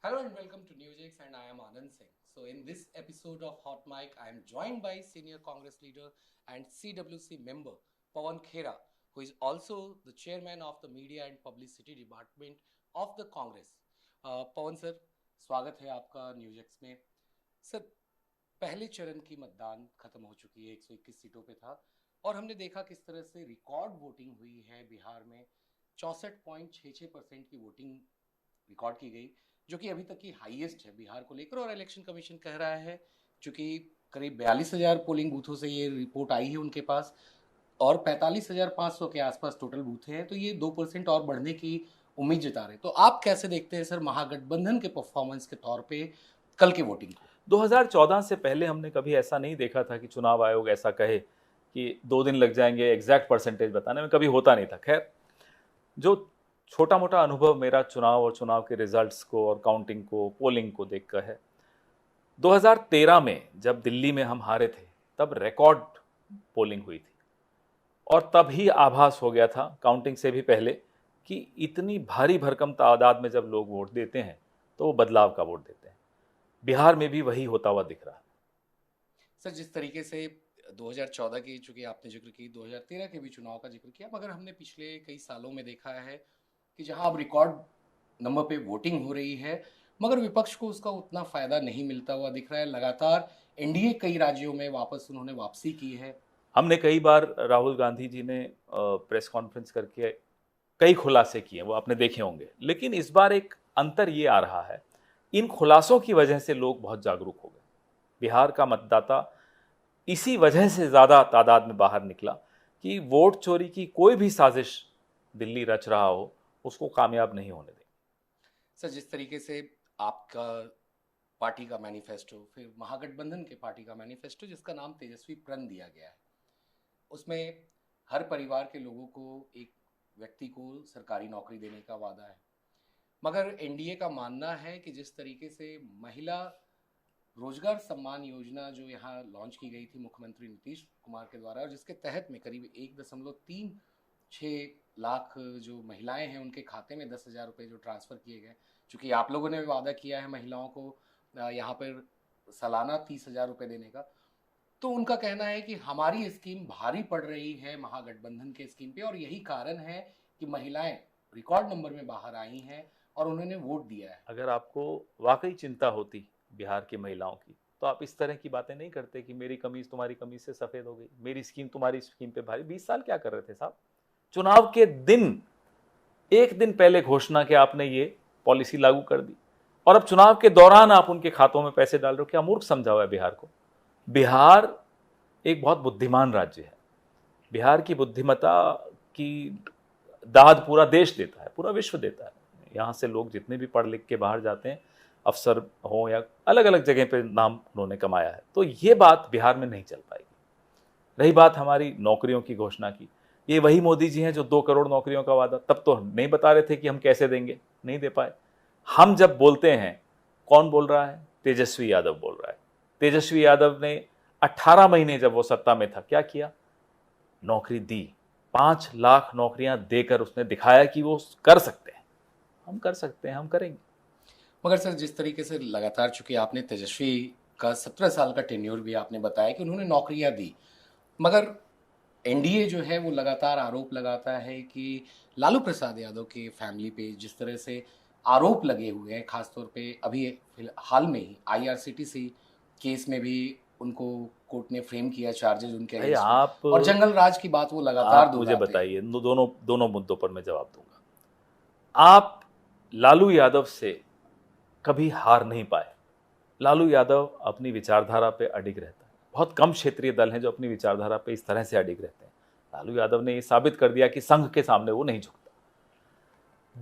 Hello and welcome to Newsix, and I am Anand Singh. So, in this episode of Hot Mic, I am joined by senior Congress leader and CWC member Pawan Khera, who is also the chairman of the Media and Publicity Department of the Congress. Pawan sir, स्वागत है आपका न्यूजेक्स में। Sir, पहले चरण की मतदान खत्म हो चुकी है, 121 सीटों पे था और हमने देखा किस तरह से रिकॉर्ड वोटिंग हुई है बिहार में। 64.66% की वोटिंग रिकॉर्ड की गई, जो कि अभी तक की हाईएस्ट है बिहार को लेकर। और इलेक्शन कमीशन कह रहा है, चूंकि करीब 42,000 पोलिंग बूथों से ये रिपोर्ट आई है उनके पास और 45,500 के आसपास टोटल बूथ हैं, तो ये 2% और बढ़ने की उम्मीद जता रहे। तो आप कैसे देखते हैं सर महागठबंधन के परफॉर्मेंस के तौर पे कल की वोटिंग को? 2014 से पहले हमने कभी ऐसा नहीं देखा था कि चुनाव आयोग ऐसा कहे कि 2 दिन लग जाएंगे एग्जैक्ट परसेंटेज बताने में, कभी होता नहीं था। खैर, जो छोटा मोटा अनुभव मेरा चुनाव और चुनाव के रिजल्ट्स को और काउंटिंग को, पोलिंग को देखकर है, 2013 में जब दिल्ली में हम हारे थे तब रिकॉर्ड पोलिंग हुई थी और तब ही आभास हो गया था काउंटिंग से भी पहले कि इतनी भारी भरकम तादाद में जब लोग वोट देते हैं तो वो बदलाव का वोट देते हैं। बिहार में भी वही होता हुआ दिख रहा है। सर, जिस तरीके से 2014 की चूंकि आपने जिक्र की, 2013 के भी चुनाव का जिक्र किया, मगर हमने पिछले कई सालों में देखा है कि जहां अब रिकॉर्ड नंबर पे वोटिंग हो रही है, मगर विपक्ष को उसका उतना फायदा नहीं मिलता हुआ दिख रहा है। लगातार एनडीए कई राज्यों में वापस उन्होंने वापसी की है। हमने कई बार राहुल गांधी जी ने प्रेस कॉन्फ्रेंस करके कई खुलासे किए, वो आपने देखे होंगे, लेकिन इस बार एक अंतर ये आ रहा है, इन खुलासों की वजह से लोग बहुत जागरूक हो गए। बिहार का मतदाता इसी वजह से ज़्यादा तादाद में बाहर निकला कि वोट चोरी की कोई भी साजिश दिल्ली रच रहा हो उसको कामयाब नहीं होने देंगे। सर, जिस तरीके से आपका पार्टी का मैनिफेस्टो, फिर महागठबंधन के पार्टी का मैनिफेस्टो जिसका नाम तेजस्वी प्रण दिया गया है, उसमें हर परिवार के लोगों को एक व्यक्ति को सरकारी नौकरी देने का वादा है। मगर एनडीए का मानना है कि जिस तरीके से महिला रोजगार सम्मान योजना जो यहाँ लॉन्च की गई थी मुख्यमंत्री नीतीश कुमार के द्वारा, और जिसके तहत में करीब 1.36 लाख जो महिलाएं हैं उनके खाते में 10,000 रुपये जो ट्रांसफ़र किए गए, चूँकि आप लोगों ने भी वादा किया है महिलाओं को यहाँ पर सालाना 30,000 रुपये देने का, तो उनका कहना है कि हमारी स्कीम भारी पड़ रही है महागठबंधन के स्कीम पे, और यही कारण है कि महिलाएं रिकॉर्ड नंबर में बाहर आई हैं और उन्होंने वोट दिया है। अगर आपको वाकई चिंता होती बिहार की महिलाओं की तो आप इस तरह की बातें नहीं करते कि मेरी कमीज तुम्हारी कमीज से सफ़ेद हो गई, मेरी स्कीम तुम्हारी स्कीम पे भारी। 20 साल क्या कर रहे थे साहब? चुनाव के दिन, एक दिन पहले घोषणा कि आपने ये पॉलिसी लागू कर दी और अब चुनाव के दौरान आप उनके खातों में पैसे डाल रहे हो। क्या मूर्ख समझा हुआ है बिहार को? बिहार एक बहुत बुद्धिमान राज्य है। बिहार की बुद्धिमत्ता की दाद पूरा देश देता है, पूरा विश्व देता है। यहाँ से लोग जितने भी पढ़ लिख के बाहर जाते हैं, अफसर हों या अलग अलग जगह पे नाम उन्होंने कमाया है, तो ये बात बिहार में नहीं चल पाएगी। रही बात हमारी नौकरियों की घोषणा की, ये वही मोदी जी हैं जो 2 करोड़ नौकरियों का वादा, तब तो नहीं बता रहे थे कि हम कैसे देंगे, नहीं दे पाए। हम जब बोलते हैं, कौन बोल रहा है? तेजस्वी यादव बोल रहा है। तेजस्वी यादव ने 18 महीने जब वो सत्ता में था क्या किया? नौकरी दी। 5 लाख नौकरियां देकर उसने दिखाया कि वो कर सकते हैं। हम कर सकते हैं, हम करेंगे। मगर सर, जिस तरीके से लगातार, चूंकि आपने तेजस्वी का 17 साल का टेन्योर भी आपने बताया कि उन्होंने नौकरियां दी, मगर एनडीए जो है वो लगातार आरोप लगाता है कि लालू प्रसाद यादव के फैमिली पे जिस तरह से आरोप लगे हुए हैं, खासतौर पे अभी हाल में ही आईआरसीटीसी केस में भी उनको कोर्ट ने फ्रेम किया चार्जेज उनके भाई अगेंस्ट में, आप और जंगल राज की बात वो लगातार मुझे दोहराते हैं। बताइए, दोनों दोनों मुद्दों पर मैं जवाब दूंगा। आप लालू यादव से कभी हार नहीं पाए। लालू यादव अपनी विचारधारा पे अडिग रहता है। बहुत कम क्षेत्रीय दल हैं जो अपनी विचारधारा पे इस तरह से अडिग रहते हैं। लालू यादव ने ये साबित कर दिया कि संघ के सामने वो नहीं झुकता।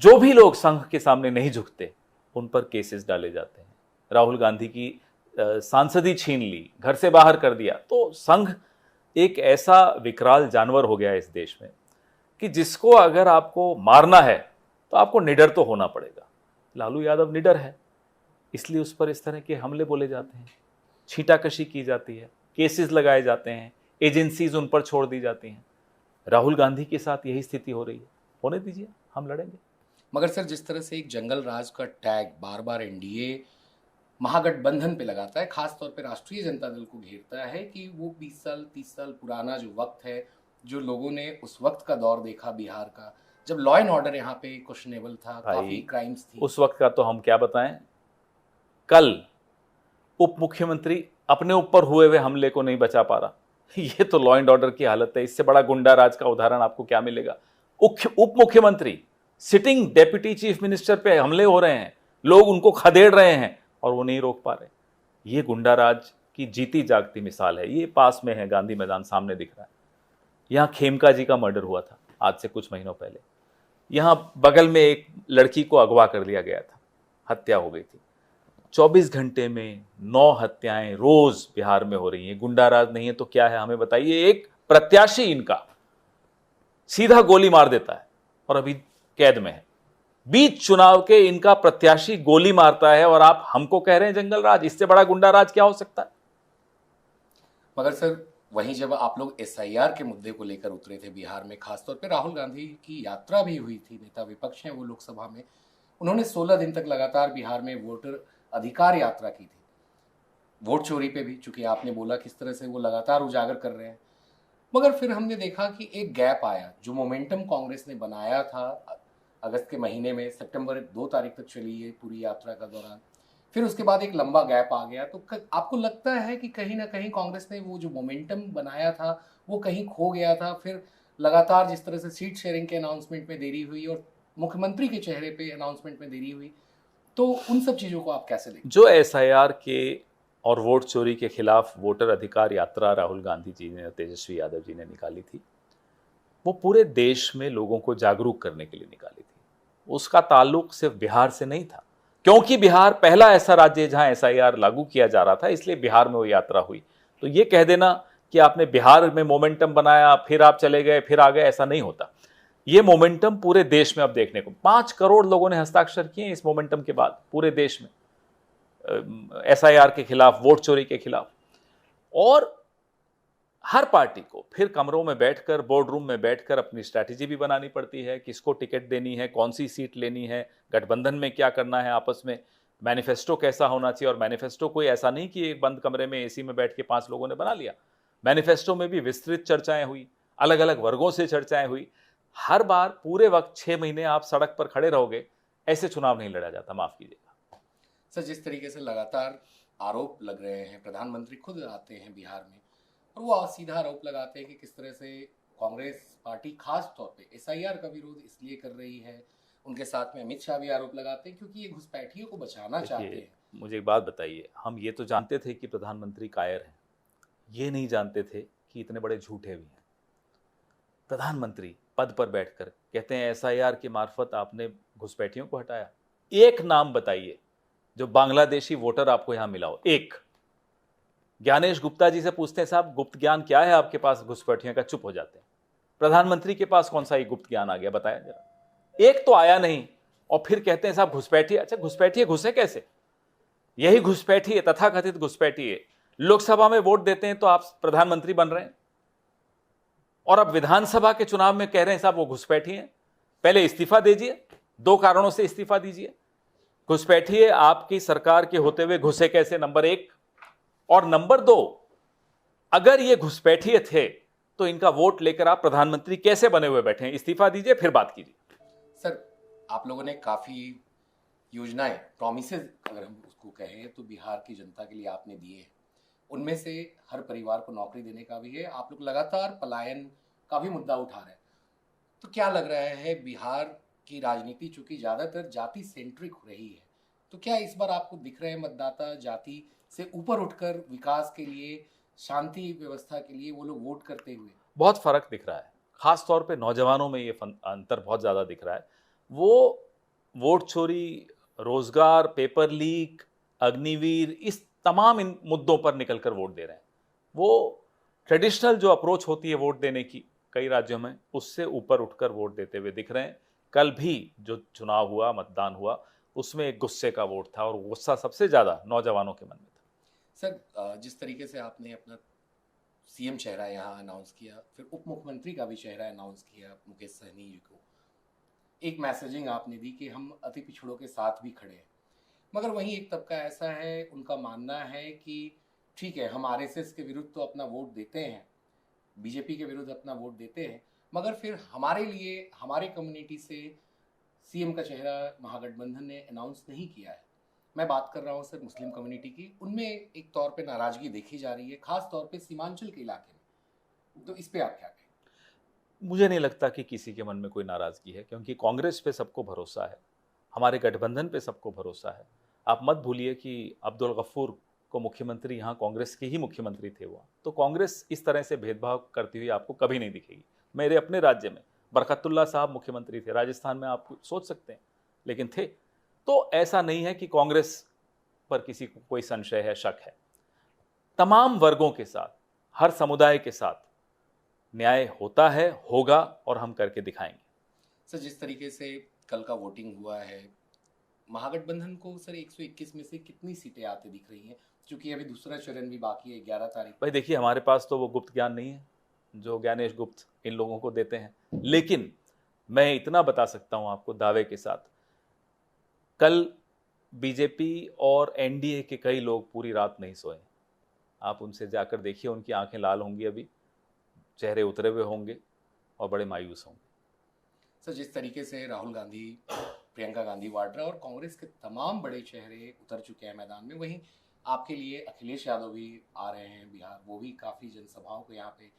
जो भी लोग संघ के सामने नहीं झुकते उन पर केसेस डाले जाते हैं। राहुल गांधी की सांसदी छीन ली, घर से बाहर कर दिया। तो संघ एक ऐसा विकराल जानवर हो गया है इस देश में कि जिसको अगर आपको मारना है तो आपको निडर तो होना पड़ेगा। लालू यादव निडर है, इसलिए उस पर इस तरह के हमले बोले जाते हैं, छींटाकशी की जाती है, केसेस लगाए जाते हैं, एजेंसीज उन पर छोड़ दी जाती हैं। राहुल गांधी के साथ यही स्थिति हो रही है। होने दीजिए, हम लड़ेंगे। मगर सर, जिस तरह से एक जंगल राज का टैग बार बार एनडीए महागठबंधन पे लगाता है, खास तौर पे राष्ट्रीय जनता दल को घेरता है कि वो 20 साल 30 साल पुराना जो वक्त है, जो लोगों ने उस वक्त का दौर देखा बिहार का, जब लॉ एंड ऑर्डर यहाँ पे क्वेश्चनेबल था, काफी भाई क्राइम्स थी। उस वक्त का तो हम क्या बताएं। कल उप मुख्यमंत्री अपने ऊपर हुए हुए हमले को नहीं बचा पा रहा। ये तो लॉ एंड ऑर्डर की हालत है। इससे बड़ा गुंडा राज का उदाहरण आपको क्या मिलेगा। उप मुख्यमंत्री सिटिंग डेप्यूटी चीफ मिनिस्टर पे हमले हो रहे हैं, लोग उनको खदेड़ रहे हैं और वो नहीं रोक पा रहे। ये गुंडा राज की जीती जागती मिसाल है। ये पास में है, गांधी मैदान सामने दिख रहा है। यहाँ खेमका जी का मर्डर हुआ था आज से कुछ महीनों पहले। यहाँ बगल में एक लड़की को अगवा कर लिया गया था, हत्या हो गई थी। 24 घंटे में 9 हत्याएं रोज बिहार में हो रही हैं। गुंडाराज नहीं है तो क्या है, हमें बताइए। एक प्रत्याशी इनका सीधा गोली मार देता है और अभी कैद में है। बीच चुनाव के इनका प्रत्याशी गोली मारता है और आप हमको कह रहे हैं जंगल राज। इससे बड़ा गुंडाराज क्या हो सकता है। मगर सर, वहीं जब आप लोग एसआईआर के मुद्दे को लेकर उतरे थे बिहार में, खासतौर पे राहुल गांधी की यात्रा भी हुई थी, नेता विपक्ष हैं वो लोकसभा में, उन्होंने 16 दिन तक लगातार बिहार में वोटर अधिकार यात्रा की थी। वोट चोरी पे भी, चूंकि आपने बोला किस तरह से वो लगातार उजागर कर रहे हैं, मगर फिर हमने देखा कि एक गैप आया। जो मोमेंटम कांग्रेस ने बनाया था अगस्त के महीने में, सितंबर 2 तारीख तक चली ये पूरी यात्रा का दौरान, फिर उसके बाद एक लंबा गैप आ गया। तो आपको लगता है कि कहीं ना कहीं कांग्रेस ने वो जो मोमेंटम बनाया था वो कहीं खो गया था? फिर लगातार जिस तरह से सीट शेयरिंग के अनाउंसमेंट में देरी हुई और मुख्यमंत्री के चेहरे पे अनाउंसमेंट में देरी हुई, तो उन सब चीज़ों को आप कैसे देखते हैं? जो एसआईआर के और वोट चोरी के खिलाफ वोटर अधिकार यात्रा राहुल गांधी जी ने, तेजस्वी यादव जी ने निकाली थी, वो पूरे देश में लोगों को जागरूक करने के लिए निकाली थी। उसका ताल्लुक सिर्फ बिहार से नहीं था, क्योंकि बिहार पहला ऐसा राज्य है जहां एसआईआर लागू किया जा रहा था, इसलिए बिहार में वो यात्रा हुई। तो ये कह देना कि आपने बिहार में मोमेंटम बनाया फिर आप चले गए फिर आ गए, ऐसा नहीं होता। ये मोमेंटम पूरे देश में अब देखने को 5 करोड़ लोगों ने हस्ताक्षर किए इस मोमेंटम के बाद पूरे देश में, एसआईआर के खिलाफ, वोट चोरी के खिलाफ। और हर पार्टी को फिर कमरों में बैठकर, बोर्ड रूम में बैठकर अपनी स्ट्रैटेजी भी बनानी पड़ती है, किसको टिकट देनी है, कौन सी सीट लेनी है, गठबंधन में क्या करना है, आपस में मैनिफेस्टो कैसा होना चाहिए। और मैनिफेस्टो कोई ऐसा नहीं कि एक बंद कमरे में एसी में बैठ के 5 लोगों ने बना लिया। मैनिफेस्टो में भी विस्तृत चर्चाएं हुई, अलग अलग वर्गों से चर्चाएं हुई। हर बार पूरे वक्त 6 महीने आप सड़क पर खड़े रहोगे, ऐसे चुनाव नहीं लड़ा जाता, माफ कीजिएगा। सर, जिस तरीके से लगातार आरोप लग रहे हैं, प्रधानमंत्री खुद आते हैं बिहार में और वो सीधा आरोप लगाते हैं कि किस तरह से कांग्रेस पार्टी खास तौर पे एसआईआर का विरोध इसलिए कर रही है। उनके साथ में अमित शाह भी आरोप लगाते हैं क्योंकि ये घुसपैठियों को बचाना चाहते हैं। मुझे एक बात बताइए, हम ये तो जानते थे कि प्रधानमंत्री कायर हैं, ये नहीं जानते थे कि इतने बड़े झूठे भी हैं। प्रधानमंत्री पद पर बैठकर कहते हैं एसआईआर के मार्फत आपने घुसपैठियों को हटाया। एक नाम बताइए जो बांग्लादेशी वोटर आपको यहां मिला हो, एक। ज्ञानेश गुप्ता जी से पूछते हैं साहब गुप्त ज्ञान क्या है आपके पास घुसपैठियों का, चुप हो जाते हैं। प्रधानमंत्री के पास कौन सा ही गुप्त ज्ञान आ गया, बताया जरा। एक तो आया नहीं और फिर कहते हैं साहब घुसपैठी। अच्छा, घुसपैठी घुसे कैसे? यही घुसपैठी है, तथाकथित घुसपैठी है। लोकसभा में वोट देते हैं तो आप प्रधानमंत्री बन रहे हैं और अब विधानसभा के चुनाव में कह रहे हैं साहब वो घुसपैठी हैं। पहले इस्तीफा दीजिए, 2 कारणों से इस्तीफा दीजिए। घुसपैठी है आपकी सरकार के होते हुए घुसे कैसे, नंबर 1। और नंबर 2, अगर ये घुसपैठिए थे तो इनका वोट लेकर आप प्रधानमंत्री कैसे बने हुए बैठे हैं? इस्तीफा दीजिए फिर बात कीजिए। सर, आप लोगों ने काफी योजनाएं, प्रॉमिसेस अगर हम उसको कहें तो बिहार की जनता के लिए आपने दिए हैं। उनमें से हर परिवार को नौकरी देने का भी है। आप लोग लगातार पलायन का भी मुद्दा उठा रहे हैं। तो क्या लग रहा है, बिहार की राजनीति चूंकि ज्यादातर जाति सेंट्रिक हो रही है, तो क्या इस बार आपको दिख रहे हैं मतदाता जाति से ऊपर उठकर विकास के लिए, शांति व्यवस्था के लिए वो लोग वोट करते हुए? बहुत फर्क दिख रहा है, खास तौर पे नौजवानों में ये अंतर बहुत ज्यादा दिख रहा है। वो वोट चोरी, रोजगार, पेपर लीक, अग्निवीर, इस तमाम इन मुद्दों पर निकलकर वोट दे रहे हैं। वो ट्रेडिशनल जो अप्रोच होती है वोट देने की कई राज्यों में, उससे ऊपर उठकर वोट देते हुए दिख रहे हैं। कल भी जो चुनाव हुआ, मतदान हुआ, उसमें एक गुस्से का वोट था और गुस्सा सबसे ज्यादा नौजवानों के मन में था। सर, जिस तरीके से आपने अपना सीएम चेहरा यहाँ अनाउंस किया, फिर उप मुख्यमंत्री का भी चेहरा अनाउंस किया, मुकेश सहनी जी को, एक मैसेजिंग आपने दी कि हम अति पिछड़ों के साथ भी खड़े हैं, मगर वहीं एक तबका ऐसा है, उनका मानना है कि ठीक है, हम आरएसएस के विरुद्ध तो अपना वोट देते हैं, बीजेपी के विरुद्ध अपना वोट देते हैं, मगर फिर हमारे लिए, हमारे कम्युनिटी से सीएम का चेहरा महागठबंधन ने अनाउंस नहीं किया है। मैं बात कर रहा हूँ सर मुस्लिम कम्युनिटी की, उनमें एक तौर पे नाराजगी देखी जा रही है, खास तौर पे सीमांचल के इलाके में। तो इस पे आप क्या कहें? मुझे नहीं लगता कि किसी के मन में कोई नाराजगी है, क्योंकि कांग्रेस पे सबको भरोसा है, हमारे गठबंधन पे सबको भरोसा है। आप मत भूलिए कि अब्दुल गफूर को मुख्यमंत्री यहाँ कांग्रेस के ही मुख्यमंत्री थे वो, तो कांग्रेस इस तरह से भेदभाव करती हुई आपको कभी नहीं दिखेगी। मेरे अपने राज्य में बरकतुल्ला साहब मुख्यमंत्री थे, राजस्थान में आप सोच सकते हैं, लेकिन थे। तो ऐसा नहीं है कि कांग्रेस पर किसी को कोई संशय है, शक है। तमाम वर्गों के साथ, हर समुदाय के साथ न्याय होता है, होगा, और हम करके दिखाएंगे। सर जिस तरीके से कल का वोटिंग हुआ है, महागठबंधन को सर 121 में से कितनी सीटें आते दिख रही हैं, क्योंकि अभी दूसरा चरण भी बाकी है 11 तारीख। भाई देखिए, हमारे पास तो वो गुप्त ज्ञान नहीं है जो ज्ञानेश गुप्त इन लोगों को देते हैं, लेकिन मैं इतना बता सकता हूं आपको दावे के साथ, कल बीजेपी और एनडीए के कई लोग पूरी रात नहीं सोए। आप उनसे जाकर देखिए, उनकी आंखें लाल होंगी, अभी चेहरे उतरे हुए होंगे और बड़े मायूस होंगे। सर जिस तरीके से राहुल गांधी, प्रियंका गांधी वाड्रा और कांग्रेस के तमाम बड़े चेहरे उतर चुके हैं मैदान में, वहीं आपके लिए अखिलेश यादव भी आ रहे हैं बिहार, वो भी काफ़ी जनसभाओं को यहाँ पे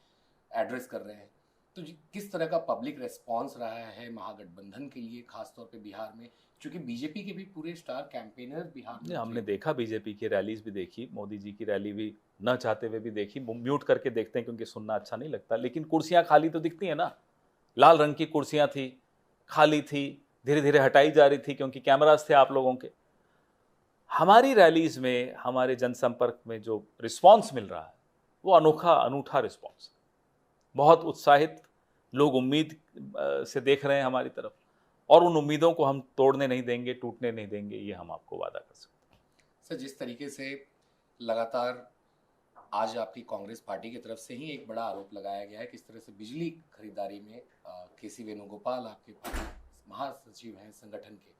एड्रेस कर रहे हैं। तो किस तरह का पब्लिक रेस्पॉन्स रहा है महागठबंधन के लिए, खासतौर पे बिहार में, क्योंकि बीजेपी के भी पूरे स्टार कैंपेनर बिहार में हमने देखा, बीजेपी की रैलीज भी देखी, मोदी जी की रैली भी न चाहते हुए भी देखी, म्यूट करके देखते हैं क्योंकि सुनना अच्छा नहीं लगता, लेकिन कुर्सियां खाली तो दिखती है ना। लाल रंग की कुर्सियां थी, खाली थी, धीरे धीरे हटाई जा रही थी क्योंकि कैमरास थे आप लोगों के। हमारी रैलीज में, हमारे जनसंपर्क में जो रिस्पॉन्स मिल रहा है वो अनोखा, अनूठा रिस्पॉन्स, बहुत उत्साहित लोग उम्मीद से देख रहे हैं हमारी तरफ, और उन उम्मीदों को हम तोड़ने नहीं देंगे, टूटने नहीं देंगे, ये हम आपको वादा कर सकते हैं। सर जिस तरीके से लगातार आज आपकी कांग्रेस पार्टी की तरफ से ही एक बड़ा आरोप लगाया गया है, किस तरह से बिजली खरीदारी में केसी वेणुगोपाल, आपके महासचिव हैं संगठन के,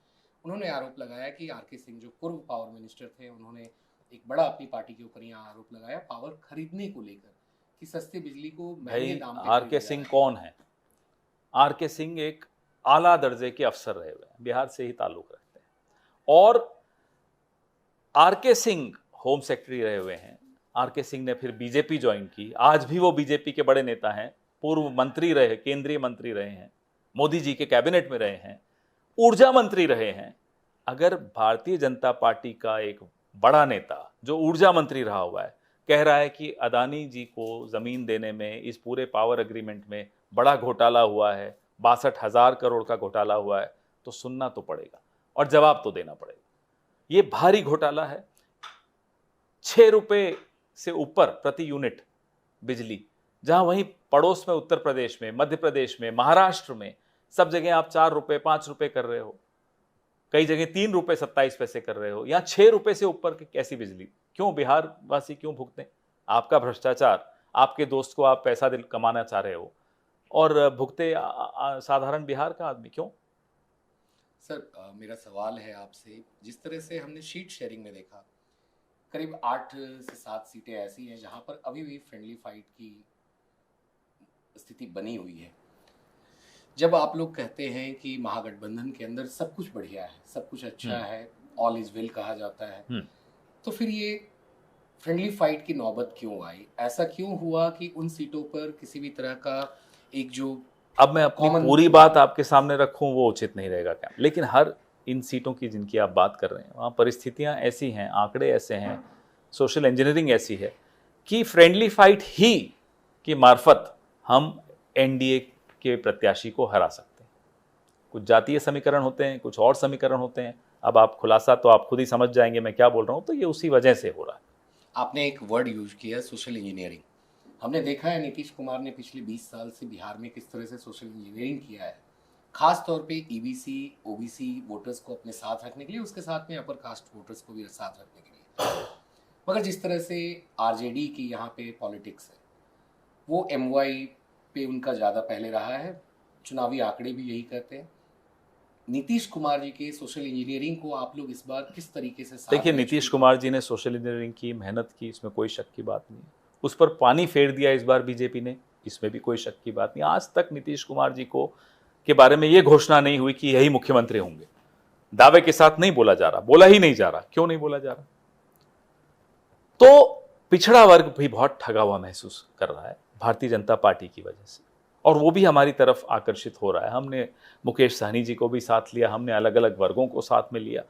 उन्होंने आरोप लगाया कि आरके सिंह जो पूर्व पावर मिनिस्टर थे, उन्होंने एक बड़ा अपनी पार्टी के ऊपर यहाँ आरोप लगाया पावर खरीदने को लेकर, कि सस्ती बिजली को महंगे दाम पे आरके सिंह कौन है? आरके सिंह एक आला दर्जे के अफसर रहे हुए हैं, बिहार से ही ताल्लुक रखते हैं, और आरके सिंह होम सेक्रेटरी रहे हुए हैं। आरके सिंह ने फिर बीजेपी ज्वाइन की, आज भी वो बीजेपी के बड़े नेता हैं, पूर्व मंत्री रहे, केंद्रीय मंत्री रहे हैं, मोदी जी के कैबिनेट में रहे हैं, ऊर्जा मंत्री रहे हैं। अगर भारतीय जनता पार्टी का एक बड़ा नेता जो ऊर्जा मंत्री रहा हुआ है कह रहा है कि अदानी जी को जमीन देने में, इस पूरे पावर एग्रीमेंट में बड़ा घोटाला हुआ है, 62,000 करोड़ का घोटाला हुआ है, तो सुनना तो पड़ेगा और जवाब तो देना पड़ेगा। ये भारी घोटाला है। 6 रुपए से ऊपर प्रति यूनिट बिजली, जहां वहीं पड़ोस में उत्तर प्रदेश में, मध्य प्रदेश में, महाराष्ट्र में सब जगह आप 4 रुपए 5 रुपए कर रहे हो, कई जगह 3 रुपए 27 पैसे कर रहे हो, यहाँ 6 रुपए से ऊपर की कैसी बिजली? क्यों बिहार वासी क्यों भुगतें? आपका भ्रष्टाचार, आपके दोस्त को आप पैसा कमाना चाह रहे हो और भुगते साधारण बिहार का आदमी क्यों? सर मेरा सवाल है आपसे, जिस तरह से हमने शीट शेयरिंग में देखा, करीब 8 से 7 सीटें ऐसी हैं जहां पर अभी भी फ्रेंडली फाइट की स्थिति बनी हुई है। जब आप लोग कहते हैं कि महागठबंधन के अंदर सब कुछ बढ़िया है, सब कुछ अच्छा है, ऑल इज वेल कहा जाता है, तो फिर ये फ्रेंडली फाइट की नौबत क्यों आई? ऐसा क्यों हुआ कि उन सीटों पर किसी भी तरह का एक जो, अब मैं अपनी पूरी बात आपके सामने रखूं वो उचित नहीं रहेगा क्या? लेकिन हर इन सीटों की जिनकी आप बात कर रहे हैं, वहाँ परिस्थितियाँ ऐसी हैं, आंकड़े ऐसे हैं, सोशल इंजीनियरिंग ऐसी है कि फ्रेंडली फाइट ही की मार्फत हम एनडीए के प्रत्याशी को हरा सकते हैं। कुछ जातीय समीकरण होते हैं, कुछ और समीकरण होते हैं, अब आप खुलासा तो आप खुद ही समझ जाएंगे मैं क्या बोल रहा हूँ, तो ये उसी वजह से हो रहा है। आपने एक वर्ड यूज किया, सोशल इंजीनियरिंग। हमने देखा है नीतीश कुमार ने पिछले 20 साल से बिहार में किस तरह से सोशल इंजीनियरिंग किया है, खास तौर पे ईबीसी ओबीसी वोटर्स को अपने साथ रखने के लिए, उसके साथ में अपर कास्ट वोटर्स को भी साथ रखने के लिए। मगर जिस तरह से आरजेडी की यहाँ पे पॉलिटिक्स है, वो एमवाई पे उनका ज़्यादा पहले रहा है, चुनावी आंकड़े भी यही कहते हैं। नीतीश कुमार जी के सोशल इंजीनियरिंग को आप लोग इस बार किस तरीके से साथ देखिए, दें? नीतीश कुमार जी ने सोशल इंजीनियरिंग की, मेहनत की, इसमें कोई शक की बात नहीं। उस पर पानी फेर दिया इस बार बीजेपी ने, इसमें भी कोई शक की बात नहीं। आज तक नीतीश कुमार जी को के बारे में ये घोषणा नहीं हुई कि यही मुख्यमंत्री होंगे। दावे के साथ नहीं बोला जा रहा, बोला ही नहीं जा रहा। क्यों नहीं बोला जा रहा? तो पिछड़ा वर्ग भी बहुत ठगा हुआ महसूस कर रहा है भारतीय जनता पार्टी की वजह से, और वो भी हमारी तरफ आकर्षित हो रहा है। हमने मुकेश सहनी जी को भी साथ लिया, हमने अलग अलग वर्गों को साथ में लिया।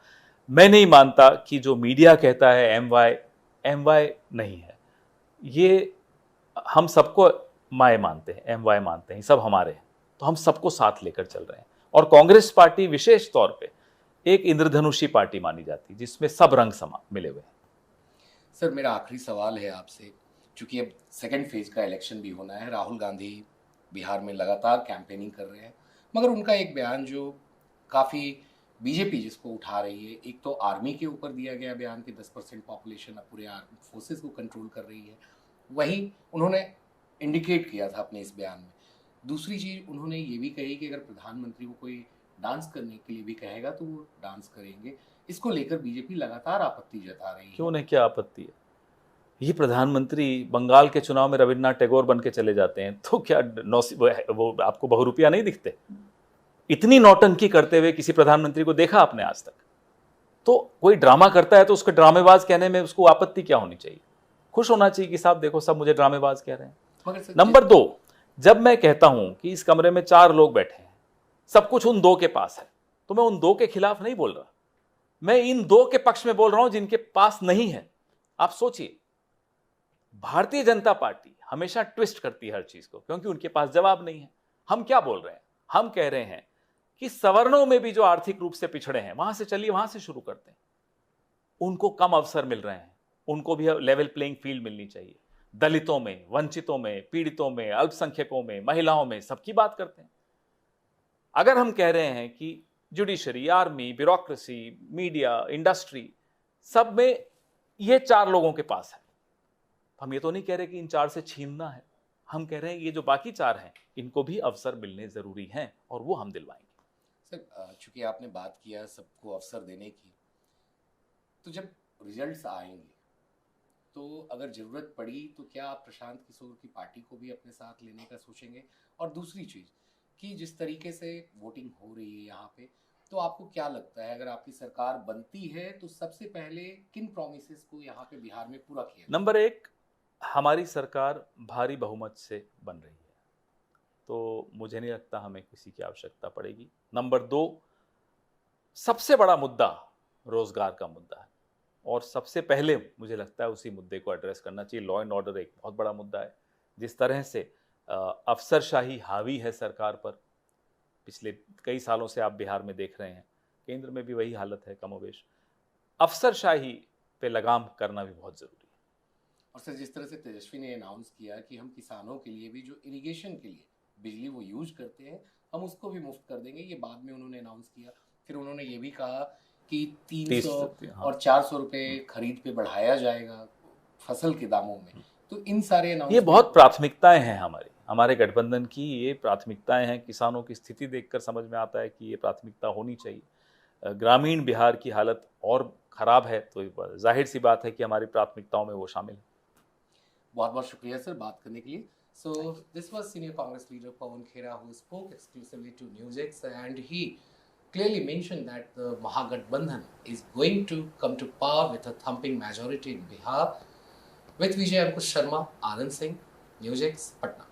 मैं नहीं मानता कि जो मीडिया कहता है एम वाई नहीं है, ये हम सबको माए मानते हैं, एम वाई मानते हैं, सब हमारे हैं। तो हम सबको साथ लेकर चल रहे हैं। और कांग्रेस पार्टी विशेष तौर पे एक इंद्रधनुषी पार्टी मानी जाती है, जिसमें सब रंग समा मिले हुए हैं। सर, मेरा आखिरी सवाल है आपसे, चूंकि अब सेकंड फेज का इलेक्शन भी होना है, राहुल गांधी बिहार में लगातार कैंपेनिंग कर रहे हैं, मगर उनका एक बयान जो काफ़ी बीजेपी जिसको उठा रही है, एक तो आर्मी के ऊपर दिया गया बयान कि 10% पॉपुलेशन अब पूरे आर्मी फोर्सेस को कंट्रोल कर रही है, वहीं उन्होंने इंडिकेट किया था अपने इस बयान में। दूसरी चीज़ उन्होंने ये भी कही कि अगर प्रधानमंत्री को कोई डांस करने के लिए भी कहेगा तो वो डांस करेंगे। इसको लेकर बीजेपी लगातार आपत्ति जता रही है। क्यों नहीं, क्या आपत्ति है? ये प्रधानमंत्री बंगाल के चुनाव में रविन्द्रनाथ टैगोर बन के चले जाते हैं तो क्या वो आपको बहुरूपिया नहीं दिखते? इतनी नौटंकी करते हुए किसी प्रधानमंत्री को देखा आपने आज तक? तो कोई ड्रामा करता है तो उसको ड्रामेबाज कहने में उसको आपत्ति क्या होनी चाहिए? खुश होना चाहिए कि साहब देखो, सब मुझे ड्रामेबाज कह रहे हैं। नंबर 2, जब मैं कहता हूं कि इस कमरे में 4 लोग बैठे हैं, सब कुछ उन 2 के पास है, तो मैं उन 2 के खिलाफ नहीं बोल रहा, मैं इन 2 के पक्ष में बोल रहा हूं जिनके पास नहीं है। आप सोचिए, भारतीय जनता पार्टी हमेशा ट्विस्ट करती है हर चीज को, क्योंकि उनके पास जवाब नहीं है। हम क्या बोल रहे हैं? हम कह रहे हैं कि सवर्णों में भी जो आर्थिक रूप से पिछड़े हैं, वहां से चलिए, वहां से शुरू करते हैं। उनको कम अवसर मिल रहे हैं, उनको भी लेवल प्लेइंग फील्ड मिलनी चाहिए। दलितों में, वंचितों में, पीड़ितों में, अल्पसंख्यकों में, महिलाओं में, सबकी बात करते हैं। अगर हम कह रहे हैं कि judiciary, army, bureaucracy, media, industry, सब में ये 4 लोगों के पास है, हम ये तो नहीं कह रहे कि इन 4 से छीनना है। हम कह रहे हैं ये जो बाकी 4 हैं, इनको भी अवसर मिलने जरूरी हैं, और वो हम दिलवाएंगे। सर, चूंकि आपने बात किया सबको अवसर देने की, तो जब रिजल्ट्स आएंगे तो अगर जरूरत पड़ी तो क्या आप प्रशांत किशोर की पार्टी को भी अपने साथ लेने का सोचेंगे? और दूसरी चीज कि जिस तरीके से वोटिंग हो रही है यहाँ पे, तो आपको क्या लगता है अगर आपकी सरकार बनती है तो सबसे पहले किन प्रोमिसेस को यहाँ पे बिहार में पूरा किया? नंबर 1, हमारी सरकार भारी बहुमत से बन रही है, तो मुझे नहीं लगता हमें किसी की आवश्यकता पड़ेगी। नंबर 2, सबसे बड़ा मुद्दा रोजगार का मुद्दा है, और सबसे पहले मुझे लगता है उसी मुद्दे को एड्रेस करना चाहिए। लॉ एंड ऑर्डर एक बहुत बड़ा मुद्दा है। जिस तरह से अफसरशाही हावी है सरकार पर, पिछले कई सालों से आप बिहार में देख रहे हैं, केंद्र में भी वही हालत है कमोबेश। अफसरशाही पे लगाम करना भी बहुत जरूरी है। और सर, जिस तरह से तेजस्वी ने अनाउंस किया कि हम किसानों के लिए भी जो इरिगेशन के लिए बिजली वो यूज करते हैं, हम उसको भी मुफ्त कर देंगे, ये बाद में उन्होंने अनाउंस किया। फिर उन्होंने ये भी कहा कि 300 और 400 रुपए खरीद पे बढ़ाया जाएगा फसल के दामों में। तो इन सारे ये बहुत प्राथमिकताएं हैं हमारे गठबंधन की, ये प्राथमिकताएं हैं। किसानों की स्थिति देखकर समझ में आता है कि ये प्राथमिकता होनी चाहिए। ग्रामीण बिहार की हालत और खराब है, तो जाहिर सी बात है कि हमारी प्राथमिकताओं में वो शामिल है। बहुत बहुत शुक्रिया सर बात करने के लिए। So this was senior Congress leader Pawan Khera, who spoke exclusively to NewsX, and he clearly mentioned that the Mahagathbandhan is going to come to power with a thumping majority in Bihar. With Vijay Ankush Sharma, Anand Singh, NewsX, Patna.